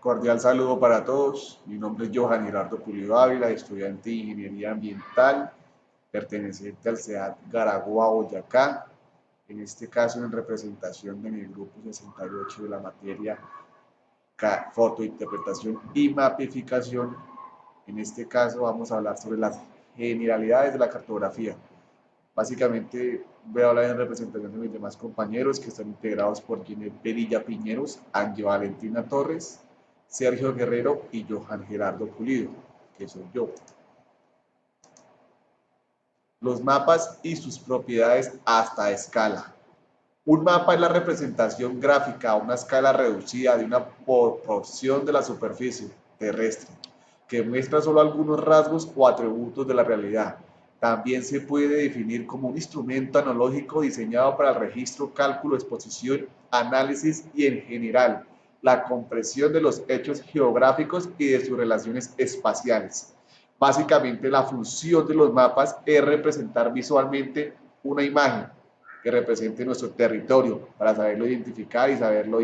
Cordial saludo para todos. Mi nombre es Johan Gerardo Pulido Ávila, estudiante de Ingeniería Ambiental, perteneciente al CEAD Garagua, Boyacá. En este caso, en representación de mi grupo 68 de la materia fotointerpretación y mapificación. En este caso, vamos a hablar sobre las generalidades de la cartografía. Básicamente, voy a hablar en representación de mis demás compañeros que están integrados por Ginette Perilla Piñeros, Ángel Valentina Torres, Sergio Guerrero y Johan Gerardo Pulido, que soy yo. Los mapas y sus propiedades hasta escala. Un mapa es la representación gráfica a una escala reducida de una porción de la superficie terrestre, que muestra solo algunos rasgos o atributos de la realidad. También se puede definir como un instrumento analógico diseñado para el registro, cálculo, exposición, análisis y, en general, la comprensión de los hechos geográficos y de sus relaciones espaciales. Básicamente, la función de los mapas es representar visualmente una imagen que represente nuestro territorio para saberlo identificar y saberlo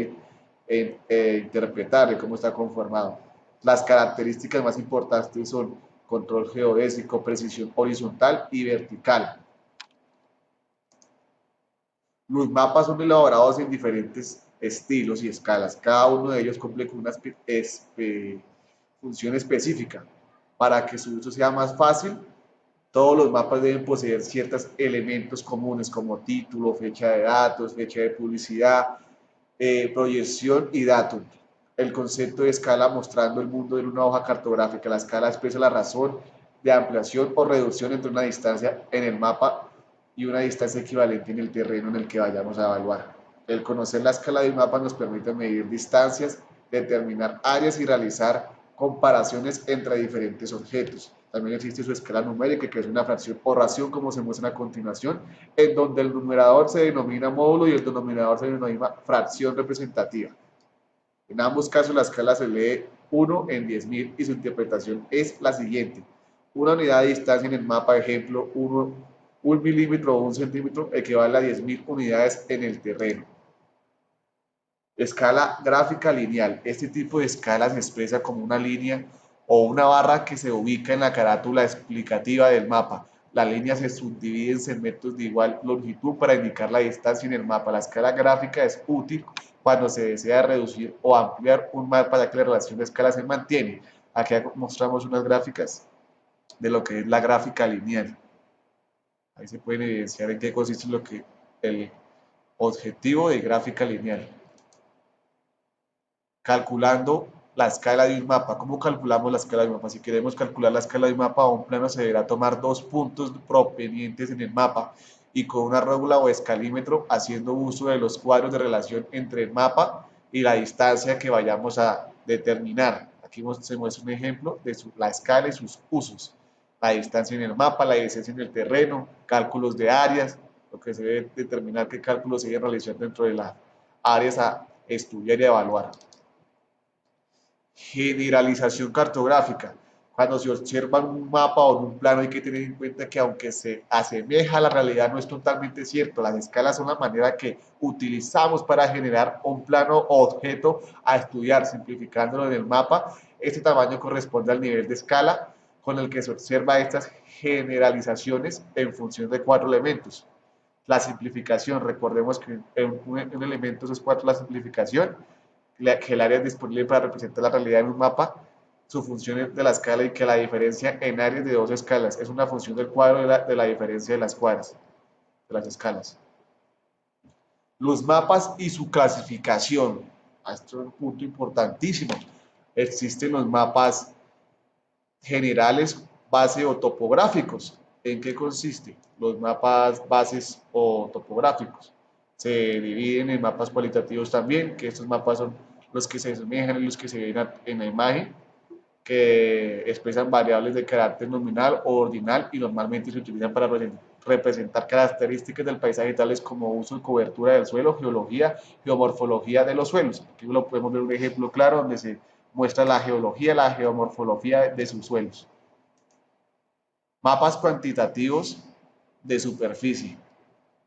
interpretar de cómo está conformado. Las características más importantes son control geodésico, precisión horizontal y vertical. Los mapas son elaborados en diferentes estilos y escalas. Cada uno de ellos cumple con una función específica. Para que su uso sea más fácil, todos los mapas deben poseer ciertos elementos comunes como título, fecha de datos, fecha de publicidad, proyección y datum. El concepto de escala mostrando el mundo en una hoja cartográfica. La escala expresa la razón de ampliación o reducción entre una distancia en el mapa y una distancia equivalente en el terreno en el que vayamos a evaluar. El conocer la escala de un mapa nos permite medir distancias, determinar áreas y realizar comparaciones entre diferentes objetos. También existe su escala numérica, que es una fracción o ración, como se muestra a continuación, en donde el numerador se denomina módulo y el denominador se denomina fracción representativa. En ambos casos, la escala se lee 1 en 10.000 y su interpretación es la siguiente. Una unidad de distancia en el mapa, ejemplo, 1 milímetro o 1 centímetro, equivale a 10.000 unidades en el terreno. Escala gráfica lineal. Este tipo de escala se expresa como una línea o una barra que se ubica en la carátula explicativa del mapa. La línea se subdivide en segmentos de igual longitud para indicar la distancia en el mapa. La escala gráfica es útil cuando se desea reducir o ampliar un mapa, ya que la relación de escala se mantiene. Aquí mostramos unas gráficas de lo que es la gráfica lineal. Ahí se puede evidenciar en qué consiste el objetivo de gráfica lineal. Calculando la escala de un mapa. ¿Cómo calculamos la escala de un mapa? Si queremos calcular la escala de un mapa o un plano, se deberá tomar dos puntos provenientes en el mapa y con una regla o escalímetro, haciendo uso de los cuadros de relación entre el mapa y la distancia que vayamos a determinar. Aquí se muestra un ejemplo de la escala y sus usos. La distancia en el mapa, la distancia en el terreno, cálculos de áreas, lo que se debe determinar qué cálculos se deben realizar dentro de las áreas a estudiar y evaluar. Generalización cartográfica. Cuando se observa un mapa o un plano, hay que tener en cuenta que, aunque se asemeja a la realidad, no es totalmente cierto. Las escalas son la manera que utilizamos para generar un plano o objeto a estudiar, simplificándolo en el mapa. Este tamaño corresponde al nivel de escala con el que se observa estas generalizaciones en función de 4 elementos. La simplificación, recordemos que un elemento es 4, la simplificación, que el área es disponible para representar la realidad en un mapa, su función es de la escala, y que la diferencia en áreas de dos escalas es una función del cuadro de la diferencia de las cuadras, de las escalas. Los mapas y su clasificación. Esto es un punto importantísimo. Existen los mapas generales, base o topográficos. ¿En qué consiste? Los mapas bases o topográficos se dividen en mapas cualitativos también, que estos mapas son los que se asemejan y los que se ven en la imagen, que expresan variables de carácter nominal o ordinal y normalmente se utilizan para representar características del paisaje tales como uso y cobertura del suelo, geología, geomorfología de los suelos. Aquí lo podemos ver un ejemplo claro donde se muestra la geología, la geomorfología de sus suelos. Mapas cuantitativos de superficie.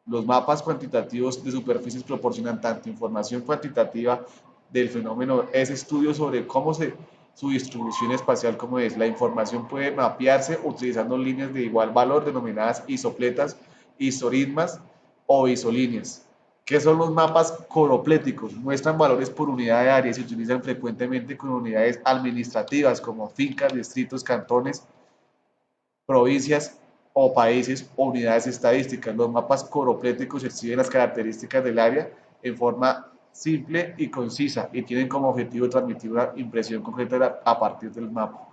Los mapas cuantitativos de superficies proporcionan tanto información cuantitativa del fenómeno es estudio sobre su distribución espacial, como es. La información puede mapearse utilizando líneas de igual valor denominadas isopletas, isoritmas o isolíneas. ¿Qué son los mapas coropléticos? Muestran valores por unidad de área y se utilizan frecuentemente con unidades administrativas como fincas, distritos, cantones, provincias o países o unidades estadísticas. Los mapas coropléticos exhiben las características del área en forma simple y concisa y tienen como objetivo transmitir una impresión concreta a partir del mapa.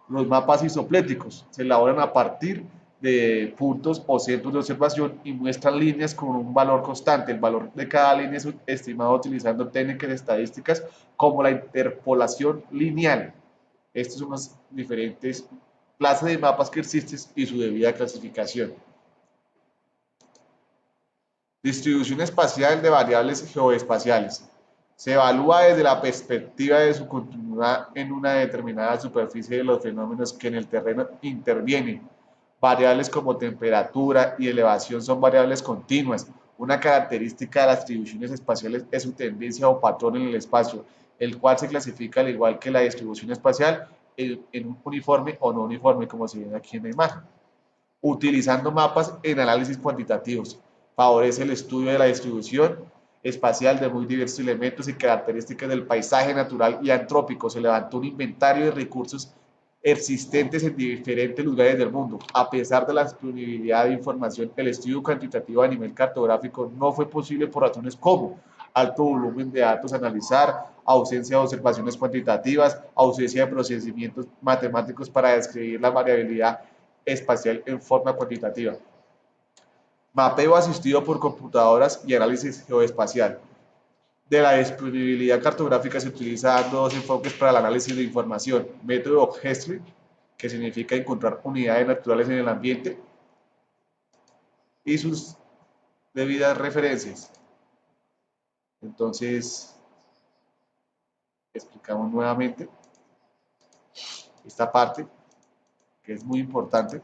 Los mapas isopléticos se elaboran a partir de puntos o centros de observación y muestran líneas con un valor constante. El valor de cada línea es estimado utilizando técnicas estadísticas como la interpolación lineal. Estos son las diferentes clases de mapas que existen y su debida clasificación. Distribución espacial de variables geoespaciales. Se evalúa desde la perspectiva de su continuidad en una determinada superficie de los fenómenos que en el terreno intervienen. Variables como temperatura y elevación son variables continuas. Una característica de las distribuciones espaciales es su tendencia o patrón en el espacio, el cual se clasifica al igual que la distribución espacial en un uniforme o no uniforme, como se ve aquí en la imagen. Utilizando mapas en análisis cuantitativos, favorece el estudio de la distribución espacial de muy diversos elementos y características del paisaje natural y antrópico. Se levantó un inventario de recursos existentes en diferentes lugares del mundo. A pesar de la disponibilidad de información, el estudio cuantitativo a nivel cartográfico no fue posible por razones como alto volumen de datos a analizar, ausencia de observaciones cuantitativas, ausencia de procedimientos matemáticos para describir la variabilidad espacial en forma cuantitativa. Mapeo asistido por computadoras y análisis geoespacial. De la disponibilidad cartográfica se utilizan dos enfoques para el análisis de información. Método Objective, que significa encontrar unidades naturales en el ambiente, y sus debidas referencias. Entonces, explicamos nuevamente esta parte, que es muy importante.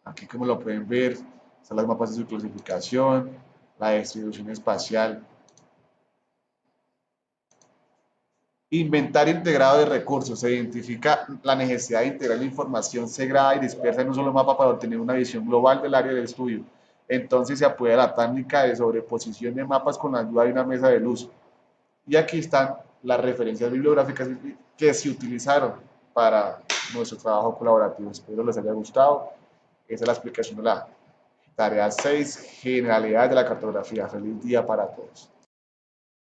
Aquí, como lo pueden ver, están los mapas de su clasificación, la distribución espacial. Inventario integrado de recursos. Se identifica la necesidad de integrar la información segregada y dispersa en un solo mapa para obtener una visión global del área del estudio. Entonces se apoya la técnica de sobreposición de mapas con la ayuda de una mesa de luz. Y aquí están las referencias bibliográficas que se utilizaron para nuestro trabajo colaborativo. Espero les haya gustado. Esa es la explicación de la tarea 6, generalidades de la cartografía. Feliz día para todos.